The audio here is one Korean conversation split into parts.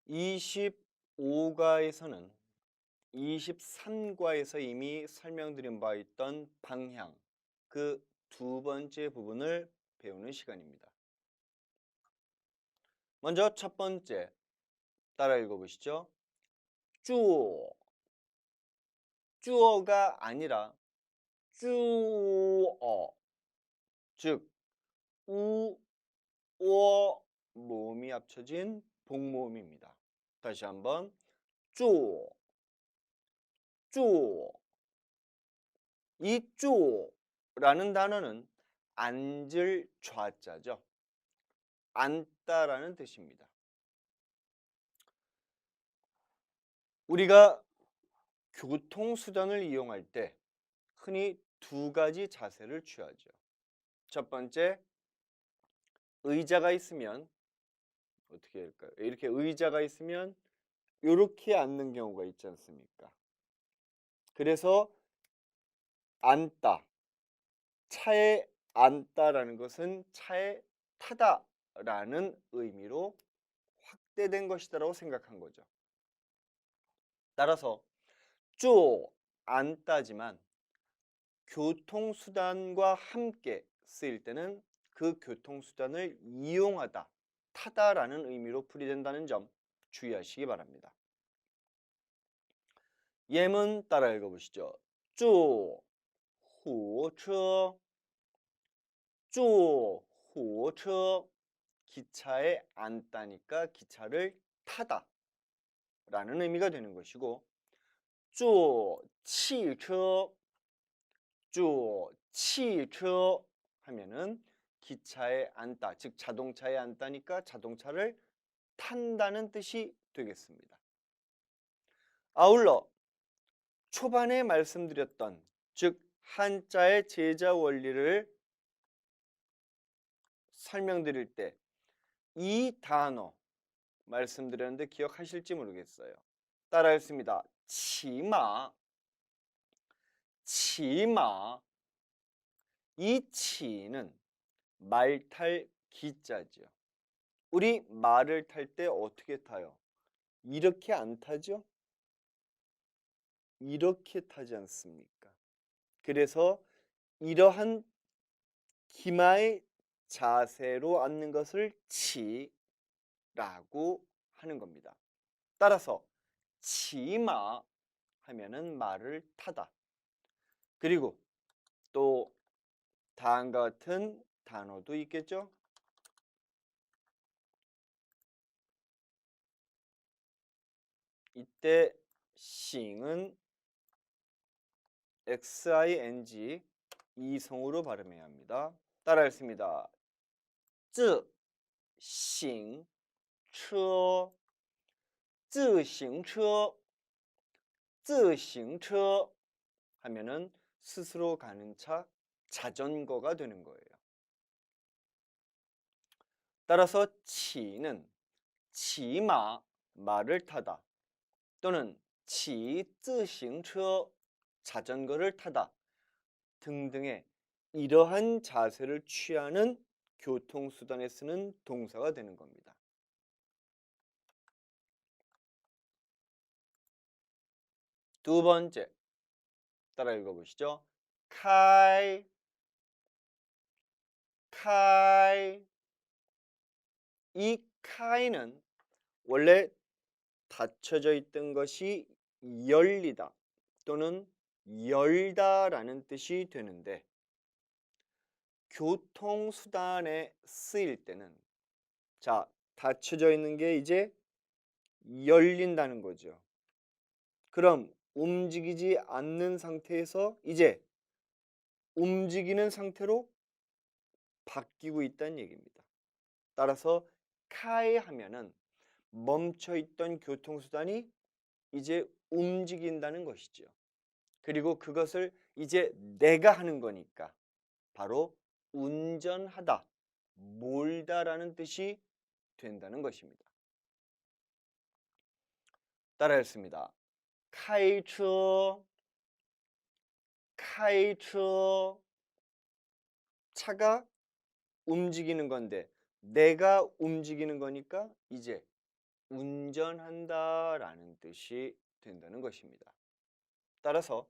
25과에서는 23과에서 이미 설명드린 바 있던 방향, 그 두 번째 부분을 배우는 시간입니다. 먼저 첫 번째, 따라 읽어보시죠. 쭈어, 쭈어가 아니라 쭈어, 즉 우, 오 모음이 합쳐진 복모음입니다. 다시 한번 쭈어, 쭈어. 이 쭈어라는 단어는 앉을 좌자죠. 앉다라는 뜻입니다. 우리가 교통수단을 이용할 때 흔히 두 가지 자세를 취하죠. 첫 번째, 의자가 있으면 어떻게 할까요? 이렇게 의자가 있으면 이렇게 앉는 경우가 있지 않습니까? 그래서 앉다, 차에 앉다라는 것은 차에 타다라는 의미로 확대된 것이다라고 생각한 거죠. 따라서 쪼 앉다지만 교통수단과 함께 쓰일 때는 그 교통수단을 이용하다, 타다라는 의미로 풀이된다는 점 주의하시기 바랍니다. 예문 따라 읽어보시죠. 坐火车, 坐火车, 기차에 앉다니까 기차를 타다 라는 의미가 되는 것이고 坐汽车, 坐汽车 하면은 기차에 앉다, 즉 자동차에 앉다니까 자동차를 탄다는 뜻이 되겠습니다. 아울러 초반에 말씀드렸던, 즉 한자의 제자 원리를 설명드릴 때 이 단어 말씀드렸는데 기억하실지 모르겠어요. 따라 했습니다. 치마, 치마. 이 치는 말 탈 기자죠. 우리 말을 탈 때 어떻게 타요? 이렇게 안 타죠? 이렇게 타지 않습니까? 그래서 이러한 기마의 자세로 앉는 것을 치라고 하는 겁니다. 따라서 치마 하면은 말을 타다. 그리고 또 다음과 같은 단어도 있겠죠? 이때 싱은 xing 이성으로 발음해야 합니다. 따라 읽습니다. 自行车, 自行车, 自行车 하면은 스스로 가는 차, 자전거가 되는 거예요. 따라서 치는 치마, 말을 타다, 또는 骑自行车, 자전거를 타다 등등의 이러한 자세를 취하는 교통수단에 쓰는 동사가 되는 겁니다. 두 번째, 따라 읽어보시죠. 开, 开. 이 开는 원래 닫혀져 있던 것이 열리다 또는 열다라는 뜻이 되는데 교통수단에 쓰일 때는, 자, 닫혀져 있는 게 이제 열린다는 거죠. 그럼 움직이지 않는 상태에서 이제 움직이는 상태로 바뀌고 있다는 얘기입니다. 따라서 카이 하면은 멈춰있던 교통수단이 이제 움직인다는 것이죠. 그리고 그것을 이제 내가 하는 거니까 바로 운전하다, 몰다라는 뜻이 된다는 것입니다. 따라했습니다. 开车, 开车. 차가 움직이는 건데 내가 움직이는 거니까 이제 운전한다라는 뜻이 된다는 것입니다. 따라서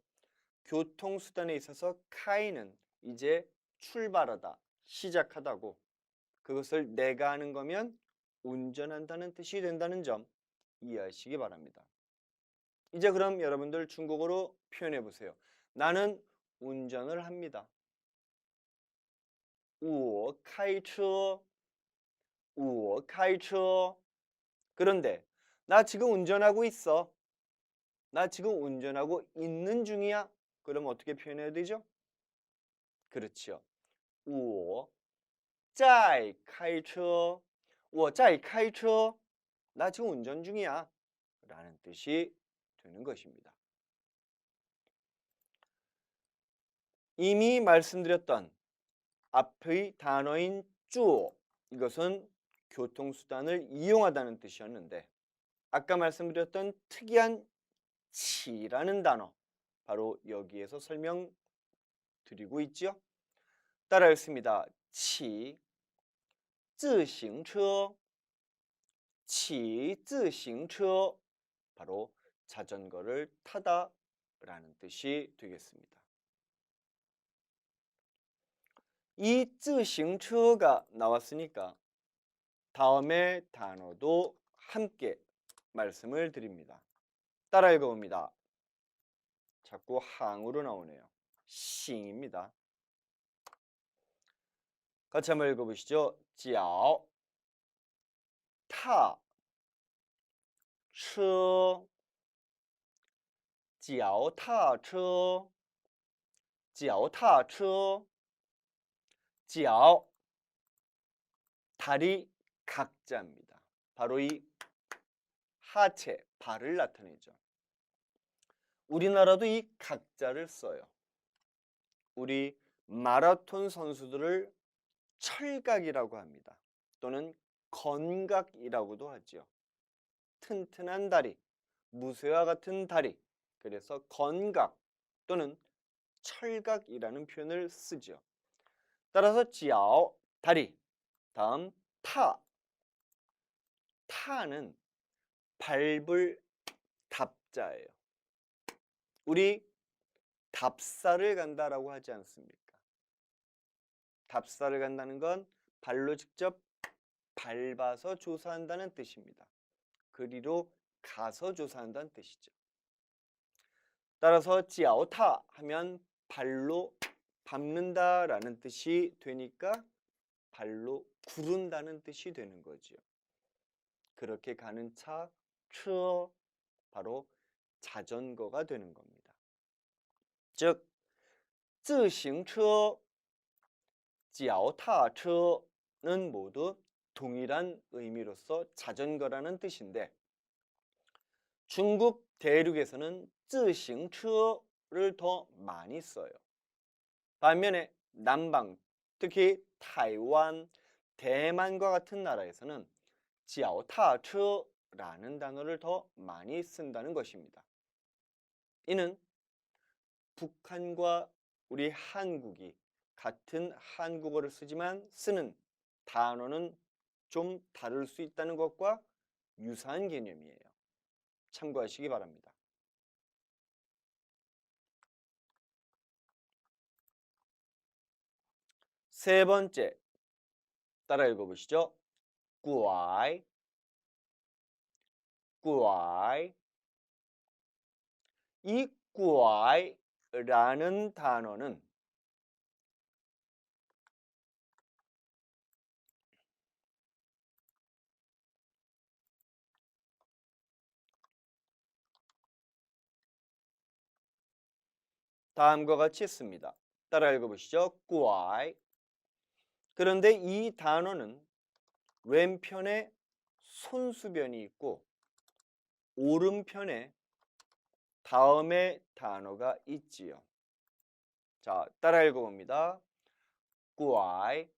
교통수단에 있어서 카이는 이제 출발하다, 시작하다고, 그것을 내가 하는 거면 운전한다는 뜻이 된다는 점 이해하시기 바랍니다. 이제 그럼 여러분들 중국어로 표현해 보세요. 나는 운전을 합니다. 我开车. 그런데 나 지금 운전하고 있어. 나 지금 운전하고 있는 중이야. 그럼 어떻게 표현해야 되죠? 그렇죠. 我在开车. 나 지금 운전 중이야. 라는 뜻이 되는 것입니다. 이미 말씀드렸던 앞의 단어인 쭈, 이것은 교통수단을 이용하다는 뜻이었는데, 아까 말씀드렸던 특이한 치라는 단어, 바로 여기에서 설명드리고 있죠. 따라 읽습니다. 치, 自行车, 骑自行车, 바로 자전거를 타다 라는 뜻이 되겠습니다. 이 自行车가 나왔으니까 다음의 단어도 함께 말씀을 드립니다. 따라 읽어봅니다. 자꾸 항으로 나오네요. 싱입니다. 같이 한번 읽어보시죠. 脚踏车脚踏车脚踏车脚다리 각자입니다. 바로 이 하체, 발을 나타내죠. 우리나라도 이 각자를 써요. 우리 마라톤 선수들을 철각이라고 합니다. 또는 건각이라고도 하죠. 튼튼한 다리, 무쇠와 같은 다리, 그래서 건각 또는 철각이라는 표현을 쓰죠. 따라서 脚, 다리, 다음 타, 타는 밟을 답자예요. 우리 답사를 간다라고 하지 않습니까? 답사를 간다는 건 발로 직접 밟아서 조사한다는 뜻입니다. 그리로 가서 조사한다는 뜻이죠. 따라서 脚踏 하면 발로 밟는다라는 뜻이 되니까 발로 구른다는 뜻이 되는 거죠. 그렇게 가는 차, 车, 바로 자전거가 되는 겁니다. 즉, 自行车, 脚踏车는 모두 동일한 의미로서 자전거라는 뜻인데, 중국 대륙에서는 自行车를 더 많이 써요. 반면에 남방, 특히 타이완, 대만과 같은 나라에서는 脚踏车라는 단어를 더 많이 쓴다는 것입니다. 이는 북한과 우리 한국이 같은 한국어를 쓰지만 쓰는 단어는 좀 다를 수 있다는 것과 유사한 개념이에요. 참고하시기 바랍니다. 세 번째, 따라 읽어보시죠. 拐, 拐. 이 拐라는 단어는 다음과 같이 씁니다. 따라 읽어보시죠. 拐. 그런데 이 단어는 왼편에 손수변이 있고 오른편에 다음의 단어가 있지요. 자, 따라 읽어봅니다. 拐,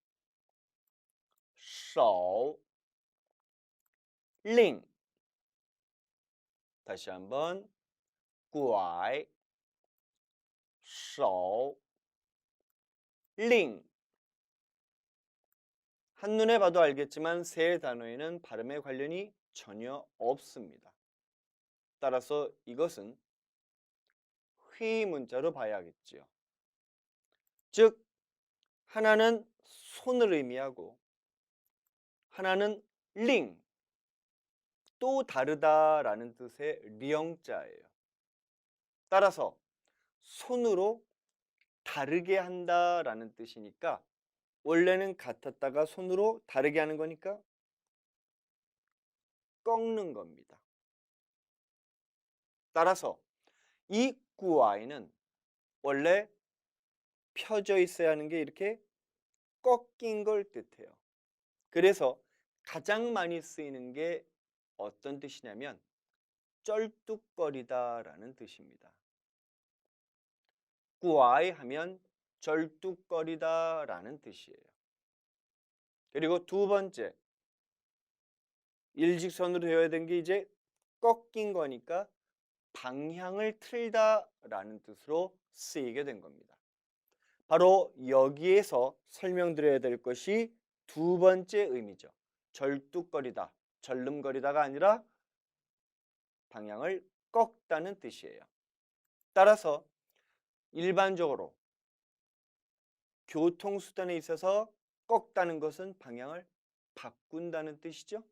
手, 令. 다시 한번 拐, 手, 令. 한눈에 봐도 알겠지만 세 단어에는 발음의 관련이 전혀 없습니다. 따라서 이것은 회의 문자로 봐야겠지요. 즉 하나는 손을 의미하고 하나는 링, 또 다르다라는 뜻의 령자예요. 따라서 손으로 다르게 한다라는 뜻이니까 원래는 같았다가 손으로 다르게 하는 거니까 꺾는 겁니다. 따라서 이 꾸아이는 원래 펴져 있어야 하는 게 이렇게 꺾인 걸 뜻해요. 그래서 가장 많이 쓰이는 게 어떤 뜻이냐면 쩔뚝거리다라는 뜻입니다. 꾸아이 하면 절뚝거리다라는 뜻이에요. 그리고 두 번째, 일직선으로 되어야 되는 게 이제 꺾인 거니까 방향을 틀다라는 뜻으로 쓰이게 된 겁니다. 바로 여기에서 설명드려야 될 것이 두 번째 의미죠. 절뚝거리다, 절름거리다가 아니라 방향을 꺾다는 뜻이에요. 따라서 일반적으로 교통수단에 있어서 꺾다는 것은 방향을 바꾼다는 뜻이죠.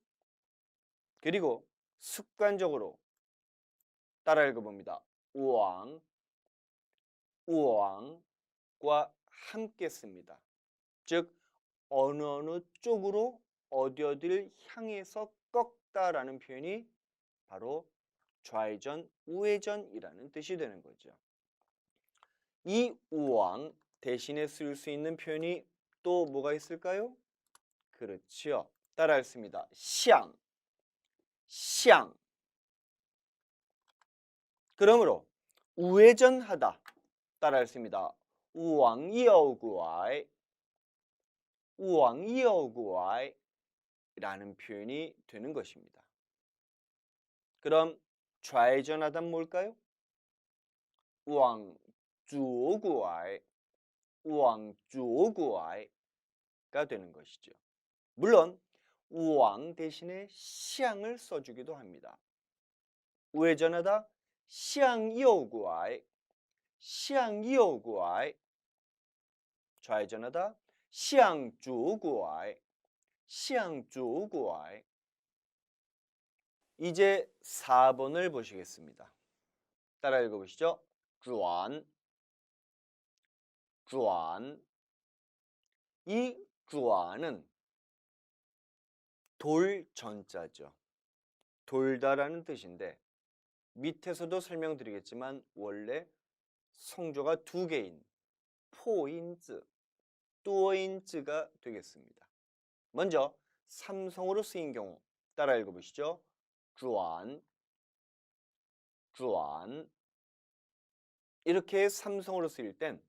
그리고 습관적으로 따라 읽어봅니다. 우왕, 우왕과 함께 씁니다. 즉 어느 쪽으로 어디를 향해서 꺾다라는 표현이 바로 좌회전, 우회전이라는 뜻이 되는 거죠. 이 우왕 대신에 쓸 수 있는 표현이 또 뭐가 있을까요? 그렇지요. 따라 읽습니다. 샹, 샹. 그러므로 우회전하다. 따라 읽습니다. 우왕이어구아이, 우왕이어구아이 라는 표현이 되는 것입니다. 그럼 좌회전하다는 뭘까요? 우왕주오구아이, 우왕주오구아이가 되는 것이죠. 물론 우왕 대신에 시앙을 써주기도 합니다. 우회전하다 시앙이오구아이, 시앙이오구아이. 좌회전하다 시앙주오구아이, 시앙주오구아이. 이제 4번을 보시겠습니다. 따라 읽어보시죠. 转, 转. 이 转은 돌전자죠. 돌다라는 뜻인데 밑에서도 설명드리겠지만 원래 성조가 두 개인 포인즈, 뚜어인즈가 되겠습니다. 먼저 삼성으로 쓰인 경우 따라 읽어보시죠. 转, 转. 이렇게 삼성으로 쓰일 땐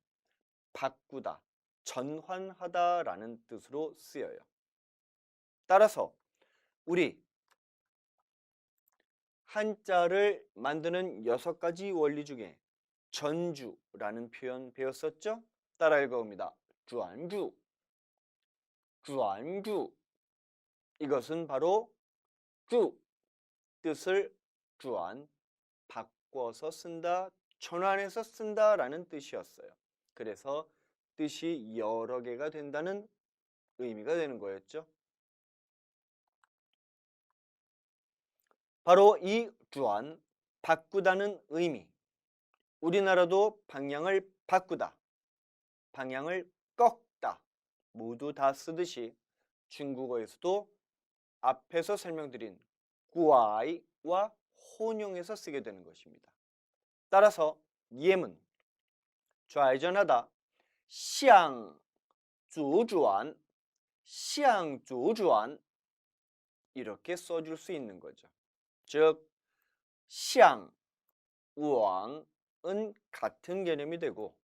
바꾸다, 전환하다라는 뜻으로 쓰여요. 따라서 우리 한자를 만드는 6가지 원리 중에 전주라는 표현 배웠었죠? 따라 읽어봅니다. 转주, 转주. 이것은 바로 주 뜻을 转 바꿔서 쓴다, 전환해서 쓴다라는 뜻이었어요. 그래서 뜻이 여러 개가 된다는 의미가 되는 거였죠. 바로 이 转 바꾸다는 의미. 우리나라도 방향을 바꾸다, 방향을 꺾다 모두 다 쓰듯이 중국어에서도 앞에서 설명드린 구아이와 혼용해서 쓰게 되는 것입니다. 따라서 예문 좌회전하다 向左转, 向左转 이렇게 써줄 수 있는 거죠. 즉 向, 往은 같은 개념이 되고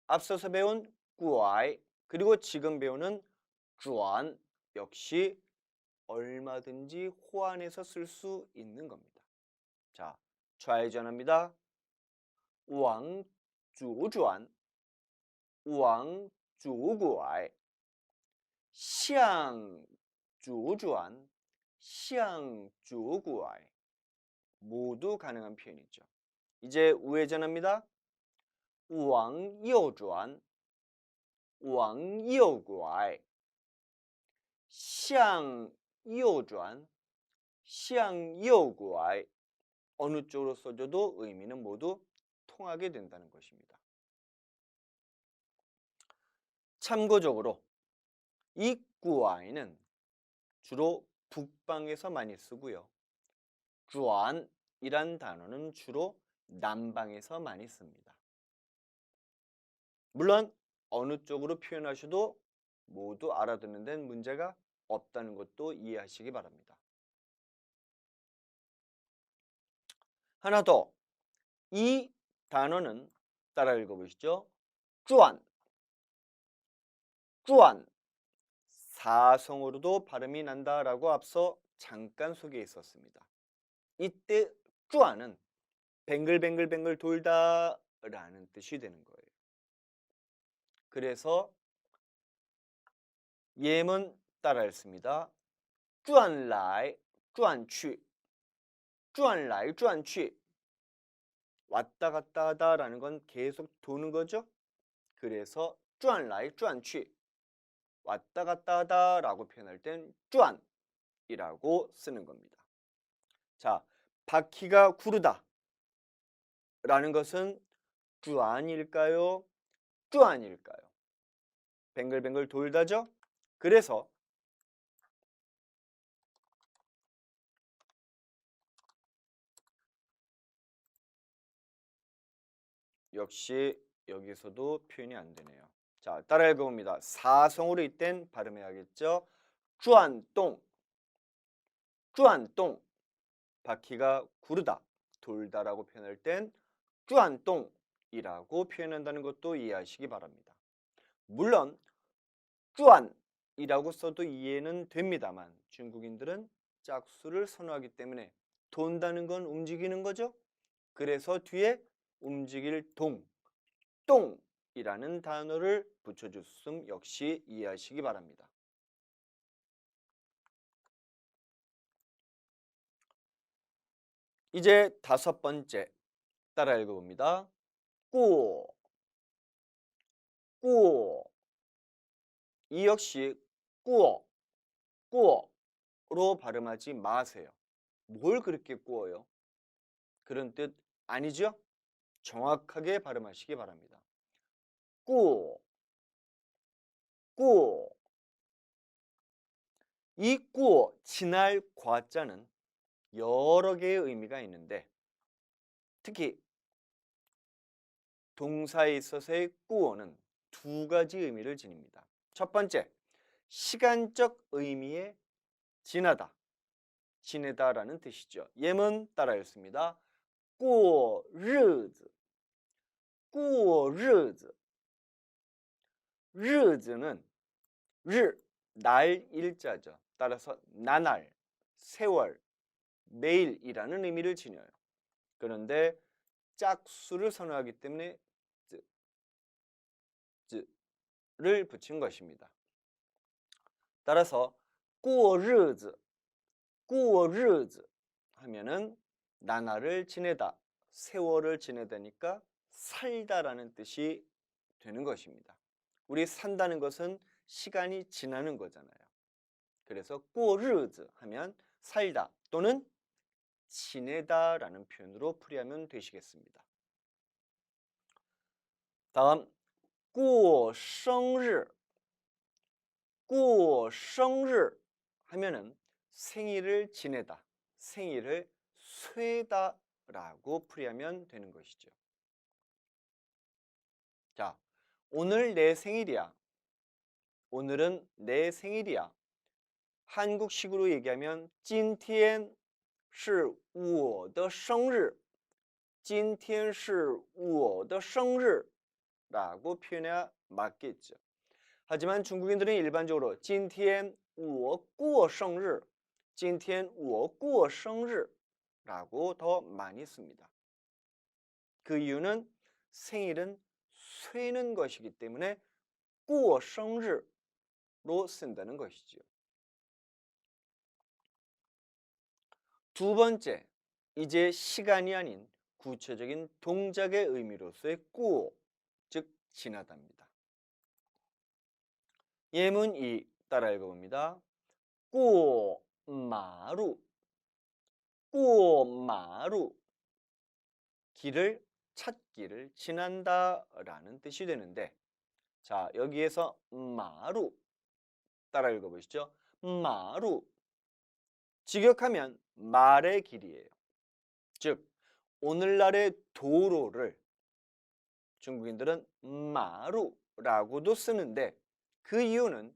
앞서서 배운 拐 그리고 지금 배우는 转 역시 얼마든지 호환해서 쓸 수 있는 겁니다. 자, 좌회전합니다. 往左转, 往左拐, 向左转,向主拐 모두 가능한 표현이죠. 이제 우회전합니다. 往右转 往右拐 向右转 向右拐 어느 쪽으로 써줘도 의미는 모두 통하게 된다는 것입니다. 참고적으로 이 꾸아이는 주로 북방에서 많이 쓰고요. 转이란 단어는 주로 남방에서 많이 씁니다. 물론 어느 쪽으로 표현하셔도 모두 알아듣는 데는 문제가 없다는 것도 이해하시기 바랍니다. 하나 더, 이 단어는 따라 읽어보시죠. 转, 转, 사성으로도 발음이 난다라고 앞서 잠깐 소개했었습니다. 이때 转은 뱅글뱅글뱅글 돌다라는 뜻이 되는 거예요. 그래서 예문 따라 읽습니다. 转来转去 转来转去 왔다 갔다 하다라는 건 계속 도는 거죠. 그래서 转来转去 왔다 갔다 하다라고 표현할 땐 转이라고 쓰는 겁니다. 자, 바퀴가 구르다 라는 것은 转일까요? 转일까요? 뱅글뱅글 돌다죠? 그래서 역시 여기서도 표현이 안 되네요. 자, 따라 읽어봅니다. 사성으로 이땐 발음해야겠죠. 转动, 转动. 바퀴가 구르다, 돌다라고 표현할 땐 转动이라고 표현한다는 것도 이해하시기 바랍니다. 물론 转이라고 써도 이해는 됩니다만 중국인들은 짝수를 선호하기 때문에 돈다는 건 움직이는 거죠. 그래서 뒤에 움직일 똥이라는 단어를 붙여줬음 역시 이해하시기 바랍니다. 이제 다섯 번째 따라 읽어봅니다. 过, 过. 이 역시 过, 过로 발음하지 마세요. 뭘 그렇게 꾸어요? 그런 뜻 아니죠? 정확하게 발음하시기 바랍니다. 过, 过. 이 过, 지날 과자는 여러 개의 의미가 있는데 특히 동사에 있어서의 过는 두 가지 의미를 지닙니다. 첫 번째, 시간적 의미의 지나다, 지내다라는 뜻이죠. 예문 따라 읽습니다. 过日子, 过日子. 日子는 날 일자죠. 따라서 나날, 세월, 매일이라는 의미를 지녀요. 그런데 짝수를 선호하기 때문에 를 붙인 것입니다. 따라서 过日子, 过日子 하면은 나날을 지내다, 세월을 지내다니까 살다라는 뜻이 되는 것입니다. 우리 산다는 것은 시간이 지나는 거잖아요. 그래서 过日子 하면 살다 또는 지내다라는 표현으로 풀이하면 되시겠습니다. 다음 过生日, 过生日 하면은 생일을 지내다, 생일을 쇠다라고 풀이하면 되는 것이죠. 자, 오늘 내 생일이야. 오늘은 내 생일이야. 한국식으로 얘기하면 今天是我的生日. 今天是我的生日 라고 표현해야 맞겠죠. 하지만 중국인들은 일반적으로 今天我过生日, 今天我过生日 라고 더 많이 씁니다. 그 이유는 생일은 쇠는 것이기 때문에 过生日로 쓴다는 것이죠. 두 번째, 이제 시간이 아닌 구체적인 동작의 의미로서의 꾸, 즉 지나다입니다. 예문 2 따라 읽어봅니다. 过马路, 过马路, 길을 찾기를 지난다라는 뜻이 되는데, 자 여기에서 마루 따라 읽어보시죠. 마루, 직역하면 말의 길이에요. 즉 오늘날의 도로를 중국인들은 마루라고도 쓰는데, 그 이유는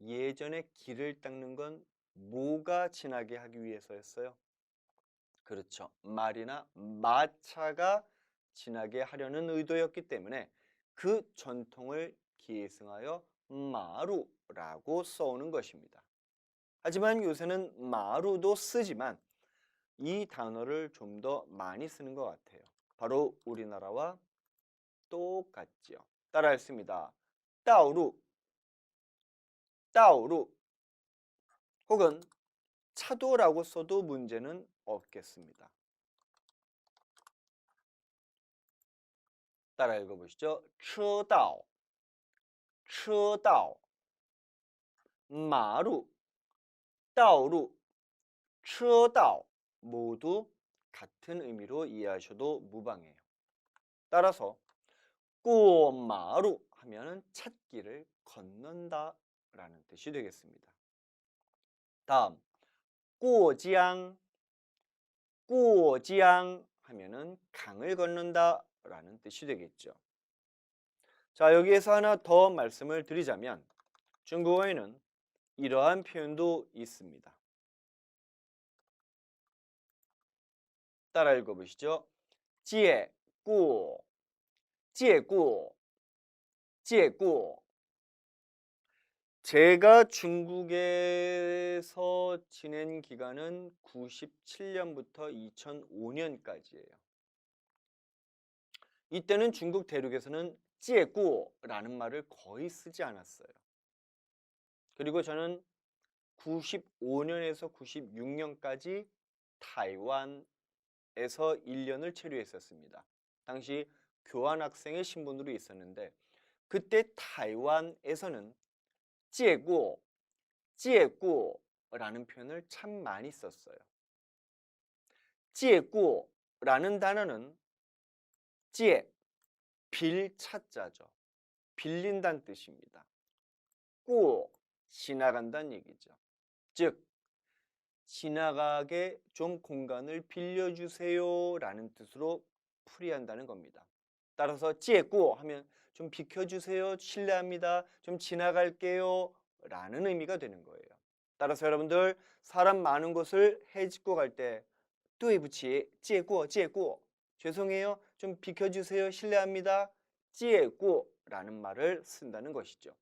예전에 길을 닦는 건 뭐가 지나게 하기 위해서였어요? 그렇죠. 말이나 마차가 지나게 하려는 의도였기 때문에 그 전통을 계승하여 마루라고 써오는 것입니다. 하지만 요새는 마루도 쓰지만 이 단어를 좀 더 많이 쓰는 것 같아요. 바로 우리나라와 똑같지요. 따라 읽습니다. 道路, 道路, 혹은 차도라고 써도 문제는 없겠습니다. 따라 읽어보시죠. 车道, 车道, 马路, 道路, 车道 모두 같은 의미로 이해하셔도 무방해요. 따라서 过马路 하면은 찾기를 건넌다 라는 뜻이 되겠습니다. 다음 过江, 过江 하면은 강을 건넌다 라는 뜻이 되겠죠. 자, 여기에서 하나 더 말씀을 드리자면 중국어에는 이러한 표현도 있습니다. 따라 읽어보시죠. 借过, 借过, 借过. 제가 중국에서 지낸 기간은 97년부터 2005년까지예요. 이때는 중국 대륙에서는 借过라는 말을 거의 쓰지 않았어요. 그리고 저는 95년에서 96년까지 타이완에서 1년을 체류했었습니다. 당시 교환학생의 신분으로 있었는데, 그때 타이완에서는 借过, 借过라는 표현을 참 많이 썼어요. 借过라는 단어는 借, 빌 차자죠. 빌린다는 뜻입니다. 过, 지나간다는 얘기죠. 즉 지나가게 좀 공간을 빌려주세요 라는 뜻으로 풀이한다는 겁니다. 따라서 借过 하면 좀 비켜주세요, 실례합니다, 좀 지나갈게요 라는 의미가 되는 거예요. 따라서 여러분들 사람 많은 곳을 헤집고 갈 때 对不起, 借过, 借过, 죄송해요, 좀 비켜주세요, 실례합니다, 借过 라는 말을 쓴다는 것이죠.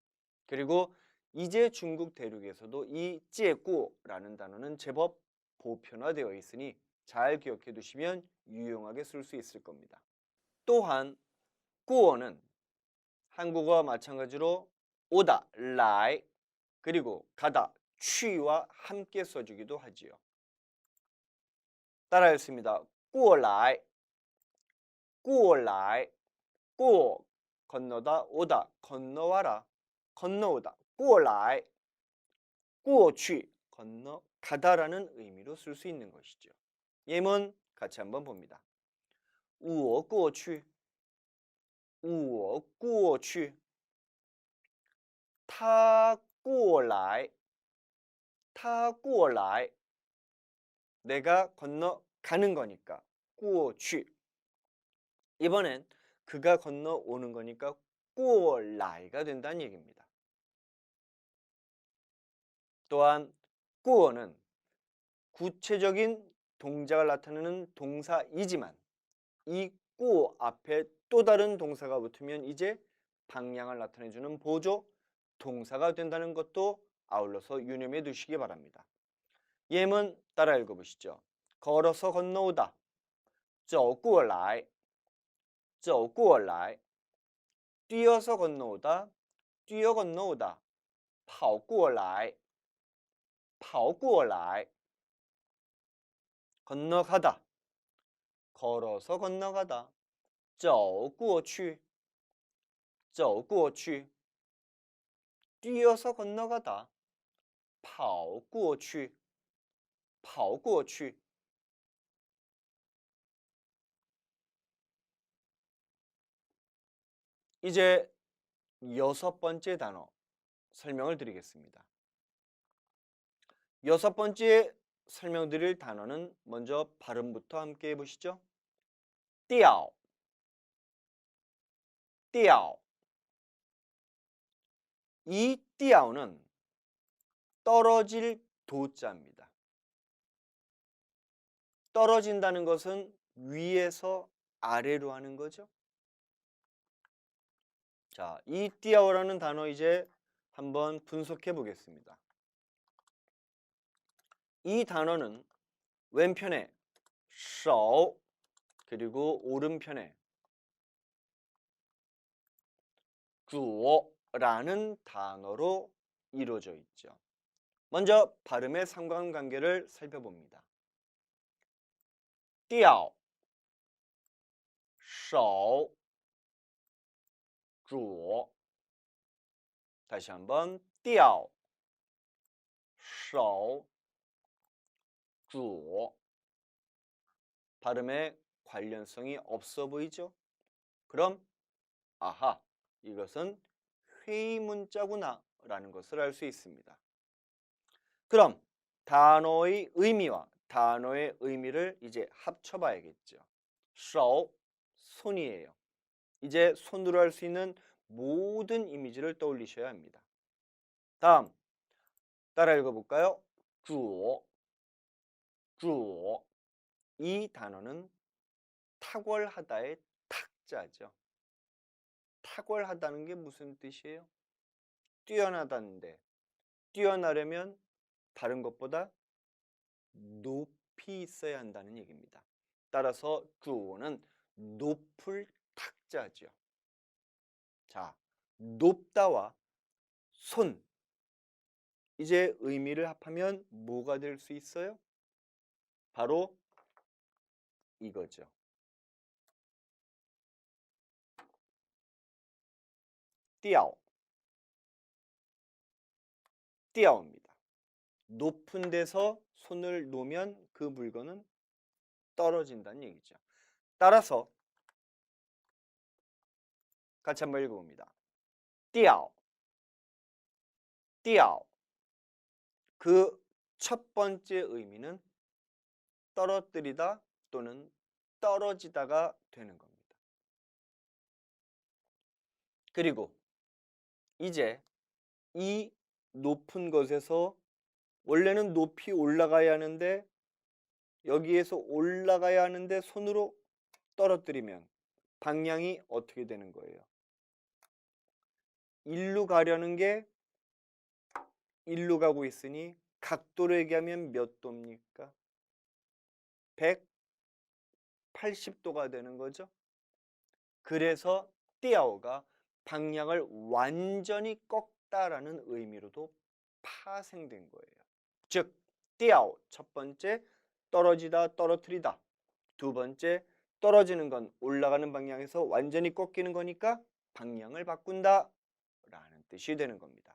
그리고 이제 중국 대륙에서도 이 借过 라는 단어는 제법 보편화되어 있으니 잘 기억해 두시면 유용하게 쓸 수 있을 겁니다. 또한 过는 한국어와 마찬가지로 오다, 来, 그리고 가다, 去와 함께 써주기도 하지요. 따라 읽습니다. 过来, 过来, 过 건너다, 오다, 건너와라, 건너오다, 过来, 过去 건너가다라는 의미로 쓸 수 있는 것이죠. 예문 같이 한번 봅니다. 我过去, 我过去, 他过来, 他过来, 내가 건너가는 거니까 过去. 이번엔 그가 건너오는 거니까 过来가 된다는 얘기입니다. 또한 过는 구체적인 동작을 나타내는 동사이지만 이 过 앞에 또 다른 동사가 붙으면 이제 방향을 나타내주는 보조 동사가 된다는 것도 아울러서 유념해 두시기 바랍니다. 예문 따라 읽어보시죠. 걸어서 건너오다, 走过来, 走过来. 뛰어서 건너오다, 뛰어 건너오다, 跑过来, 跑过来. 건너가다, 걸어서 건너가다, 走过去, 走过去, 뛰어서 건너가다, 跑过去, 跑过去. 이제 6번째 단어 설명을 드리겠습니다. 6번째 설명드릴 단어는 먼저 발음부터 함께 해보시죠. 调, 调. 이 调는 떨어질 도자입니다. 떨어진다는 것은 위에서 아래로 하는 거죠. 자, 이 调라는 단어 이제 한번 분석해 보겠습니다. 이 단어는 왼편에 手 그리고 오른편에 主라는 단어로 이루어져 있죠. 먼저 발음의 상관관계를 살펴봅니다. 调, 手, 主. 다시 한번 调, 手, 主. 발음의 관련성이 없어 보이죠? 그럼 아하, 이것은 회의 문자구나 라는 것을 알 수 있습니다. 그럼 단어의 의미와 단어의 의미를 이제 합쳐봐야겠죠. 手, 손이에요. 이제 손으로 할 수 있는 모든 이미지를 떠올리셔야 합니다. 다음 따라 읽어볼까요? 主, 主. 이 단어는 탁월하다의 탁자죠. 탁월하다는 게 무슨 뜻이에요? 뛰어나다는데 뛰어나려면 다른 것보다 높이 있어야 한다는 얘기입니다. 따라서 主는 높을 탁자죠. 자, 높다와 손 이제 의미를 합하면 뭐가 될 수 있어요? 바로 이거죠. 调, 调입니다. 높은 데서 손을 놓으면 그 물건은 떨어진다는 얘기죠. 따라서 같이 한번 읽어봅니다. 调, 调. 그 첫 번째 의미는 떨어뜨리다 또는 떨어지다가 되는 겁니다. 그리고 이제 이 높은 곳에서 원래는 높이 올라가야 하는데 여기에서 올라가야 하는데 손으로 떨어뜨리면 방향이 어떻게 되는 거예요? 일로 가려는 게 일로 가고 있으니 각도로 얘기하면 몇 도입니까? 180도가 되는 거죠. 그래서 띠아오가 방향을 완전히 꺾다라는 의미로도 파생된 거예요. 즉, 띠아오 첫 번째 떨어지다, 떨어뜨리다. 두 번째 떨어지는 건 올라가는 방향에서 완전히 꺾이는 거니까 방향을 바꾼다 라는 뜻이 되는 겁니다.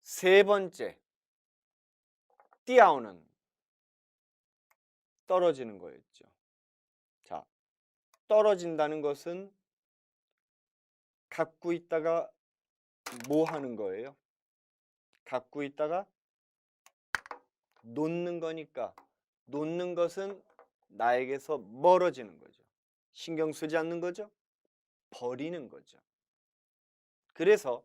세 번째, 띠아오는 떨어지는 거였죠. 자, 떨어진다는 것은 갖고 있다가 뭐 하는 거예요? 갖고 있다가 놓는 거니까 놓는 것은 나에게서 멀어지는 거죠. 신경 쓰지 않는 거죠. 버리는 거죠. 그래서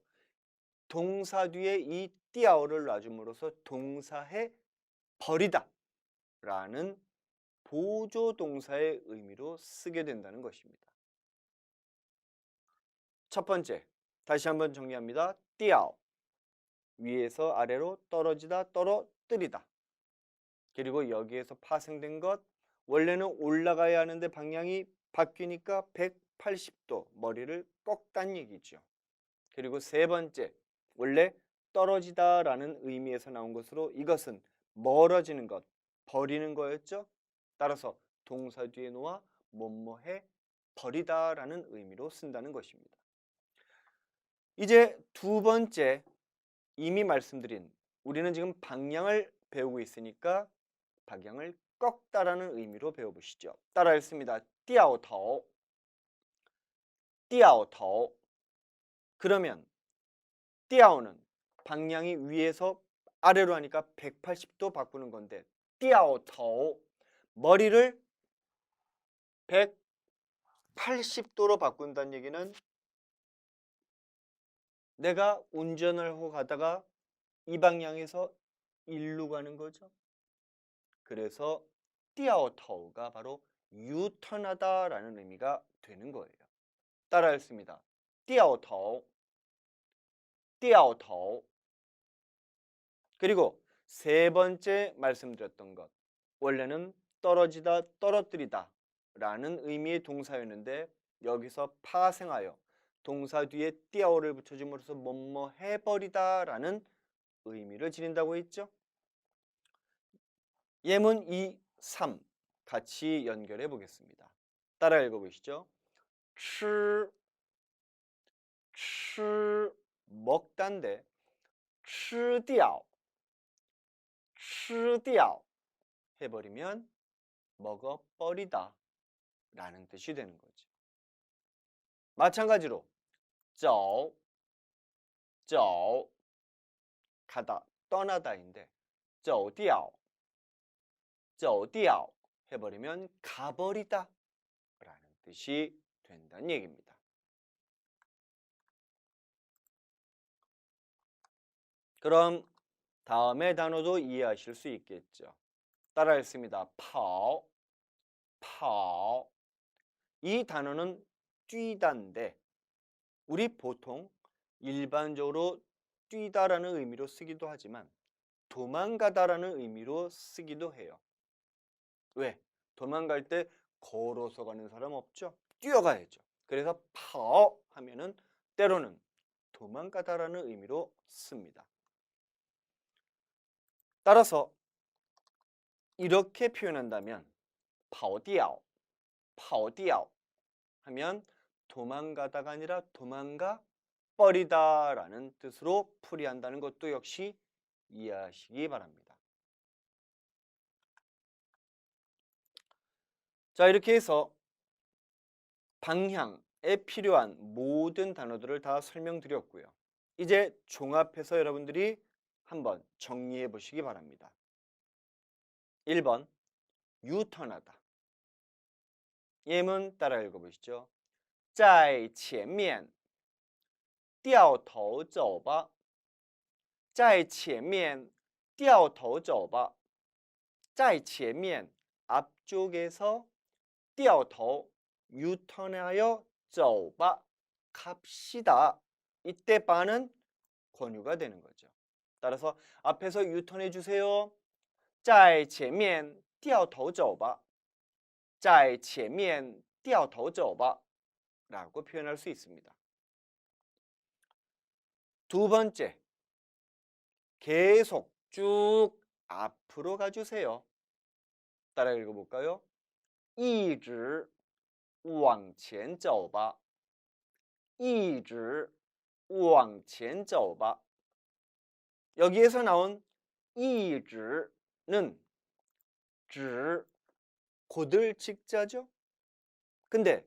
동사 뒤에 이 띠아오를 놔줌으로써 동사의 버리다 라는 보조 동사의 의미로 쓰게 된다는 것입니다. 첫 번째, 다시 한번 정리합니다. 띠아오, 위에서 아래로 떨어지다, 떨어뜨리다. 그리고 여기에서 파생된 것, 원래는 올라가야 하는데 방향이 바뀌니까 180도 머리를 꺾단 얘기죠. 그리고 세 번째, 원래 떨어지다라는 의미에서 나온 것으로 이것은 멀어지는 것, 버리는 거였죠. 따라서 동사 뒤에 놓아 뭐뭐해 버리다라는 의미로 쓴다는 것입니다. 이제 두 번째, 이미 말씀드린, 우리는 지금 방향을 배우고 있으니까 방향을 꺾다라는 의미로 배워보시죠. 따라 읽습니다. 掉头, 掉头. 그러면 掉는 방향이 위에서 아래로 하니까 180도 바꾸는 건데 掉头, 머리를 180도로 바꾼다는 얘기는 내가 운전을 하고 가다가 이 방향에서 일로 가는 거죠. 그래서 掉头가 바로 유턴하다라는 의미가 되는 거예요. 따라 읽습니다. 掉头, 掉头. 그리고 세 번째 말씀드렸던 것, 원래는 떨어지다, 떨어뜨리다 라는 의미의 동사였는데 여기서 파생하여 동사 뒤에 掉를 붙여줌으로써 뭐뭐 해버리다 라는 의미를 지닌다고 했죠. 예문 2, 3 같이 연결해 보겠습니다. 따라 읽어보시죠. 吃, 吃 먹다인데 吃掉, 吃掉 해버리면 먹어버리다 라는 뜻이 되는 거죠. 마찬가지로 走, 走 가다, 떠나다인데 走掉, 走掉 해버리면 가버리다 라는 뜻이 된다는 얘기입니다. 그럼 다음의 단어도 이해하실 수 있겠죠. 따라 읽습니다. 跑, 跑. 이 단어는 뛰다인데 우리 보통 일반적으로 뛰다라는 의미로 쓰기도 하지만 도망가다라는 의미로 쓰기도 해요. 왜? 도망갈 때 걸어서 가는 사람 없죠? 뛰어가야죠. 그래서 跑 하면은 때로는 도망가다라는 의미로 씁니다. 따라서 이렇게 표현한다면 跑掉, 跑掉 하면 도망가다가 아니라 도망가 버리다라는 뜻으로 풀이한다는 것도 역시 이해하시기 바랍니다. 자, 이렇게 해서 방향에 필요한 모든 단어들을 다 설명드렸고요. 이제 종합해서 여러분들이 한번 정리해 보시기 바랍니다. 1번, 유턴하다. 예문 따라 읽어보시죠. 在前面掉头走吧在前面掉头走吧在前面 앞쪽에서 掉头 유턴하여 走吧 갑시다. 이때 바는 권유가 되는 거죠. 따라서 앞에서 유턴해 주세요. 在前面掉头走吧在前面掉头走吧 라고 표현할 수 있습니다. 두 번째, 계속 쭉 앞으로 가주세요. 따라 읽어볼까요? 一直往前走吧一直往前走吧 여기에서 나온 一直는 直 곧을 직자죠. 근데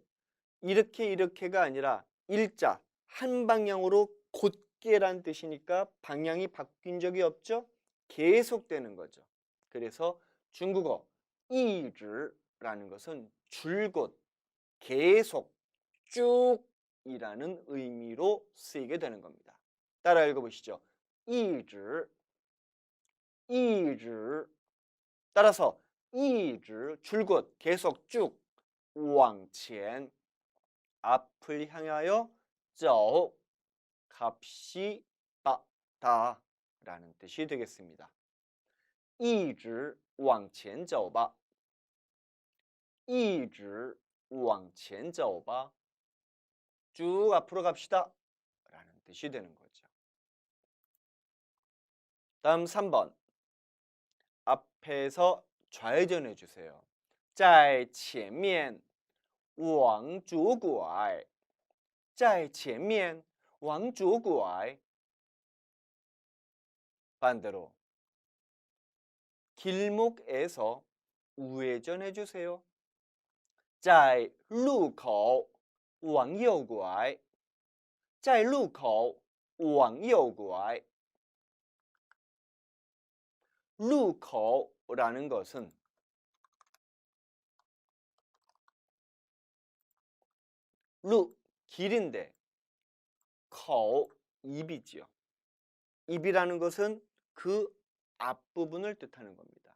이렇게가 아니라 일자 한 방향으로 곧게란 뜻이니까 방향이 바뀐 적이 없죠. 계속되는 거죠. 그래서 중국어 一直라는 것은 줄곧, 계속, 쭉이라는 의미로 쓰이게 되는 겁니다. 따라 읽어보시죠. 一直, 一直. 따라서 一直 줄곧, 계속, 쭉, 往前 앞을 향하여 走 갑시다 라는 뜻이 되겠습니다. 一直往前走吧一直往前走吧쭉 앞으로 갑시다 라는 뜻이 되는 거죠. 다음 3번. 앞에서 좌회전해 주세요. 在前面往左拐在前面往左拐 반대로 길목에서 우회전해 주세요. 在路口往右拐在路口往右拐 路口라는 것은 루 길인데 口 입이지요. 입이라는 것은 그 앞부분을 뜻하는 겁니다.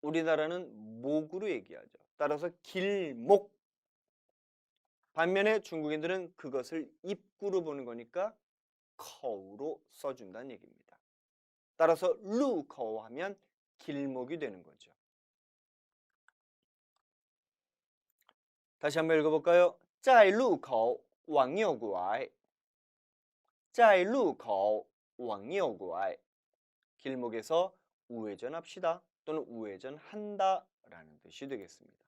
우리나라는 목으로 얘기하죠. 따라서 길목. 반면에 중국인들은 그것을 입구로 보는 거니까 커우로 써준다는 얘기입니다. 따라서 루커우 하면 길목이 되는 거죠. 다시 한번 읽어볼까요? 在路口往右拐在路口往右拐 길목에서 우회전합시다 또는 우회전한다 라는 뜻이 되겠습니다.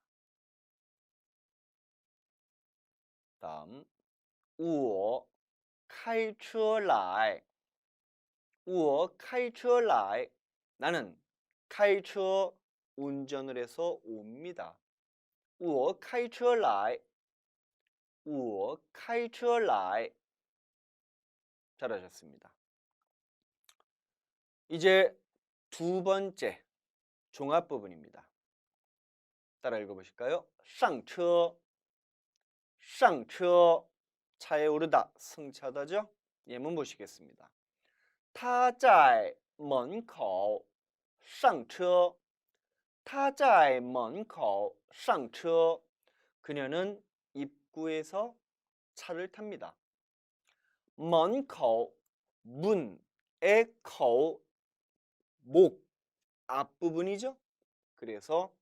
다음 我开车来我开车来 나는 开车 운전을 해서 옵니다. 我开车来我开车来 잘하셨습니다. 이제 두 번째 종합 부분입니다. 따라 읽어보실까요? 上车 上车 차에 오르다 승차다죠? 예문 보시겠습니다. 他在门口上车他在门口上车 그녀는 입구에서 차를 탑니다. 门口 문의 口 목 앞부분이죠. 그래서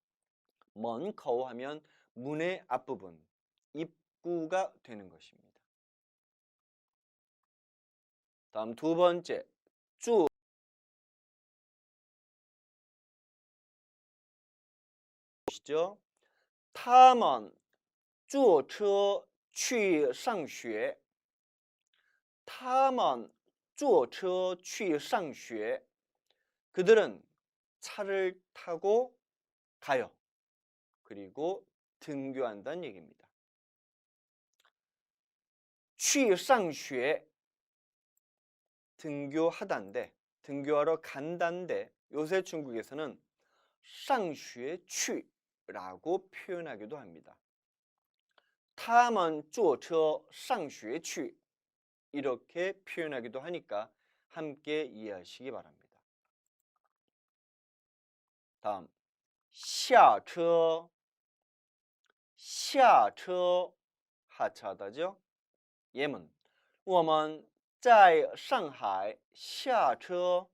门口 하면 문의 앞부분 입구가 되는 것입니다. 다음 두 번째 坐 보시죠. 他们坐车去上学他们坐车去上学 그들은 차를 타고 가요. 그리고 등교한다는 얘기입니다. 去上学 등교하다인데 등교하러 간다인데 요새 중국에서는 上学去라고 표현하기도 합니다. 他们坐车上学去 이렇게 표현하기도 하니까 함께 이해하시기 바랍니다. 다음 下车 下车 하차하다죠. 예문 我们在上海下车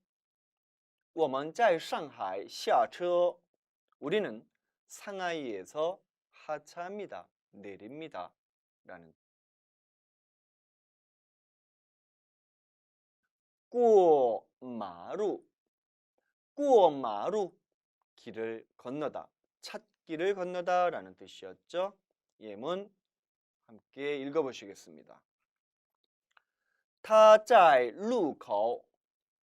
我们在上海下车 우리는 상하이에서 하차합니다. 내립니다. 라는 过马路 过马路 길을 건너다, 찻길을 건너다 라는 뜻이었죠. 예문 함께 읽어보시겠습니다. 他在路口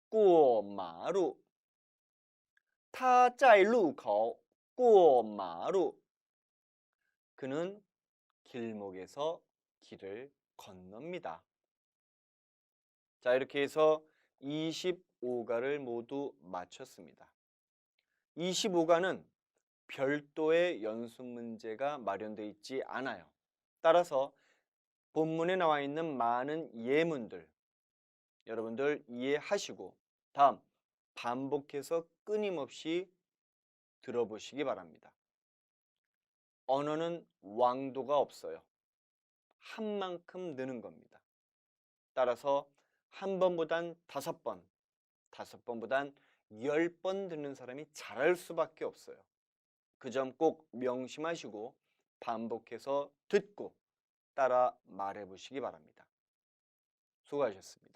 过马路他在路口过马路 그는 길목에서 길을 건넙니다. 자, 이렇게 해서 25가를 모두 마쳤습니다. 25가는 별도의 연습 문제가 마련되어 있지 않아요. 따라서 본문에 나와 있는 많은 예문들 여러분들 이해하시고 다음 반복해서 끊임없이 들어보시기 바랍니다. 언어는 왕도가 없어요. 한 만큼 느는 겁니다. 따라서 한 번보단 5번, 5번보단 10번 듣는 사람이 잘할 수밖에 없어요. 그 점 꼭 명심하시고 반복해서 듣고 따라 말해 보시기 바랍니다. 수고하셨습니다.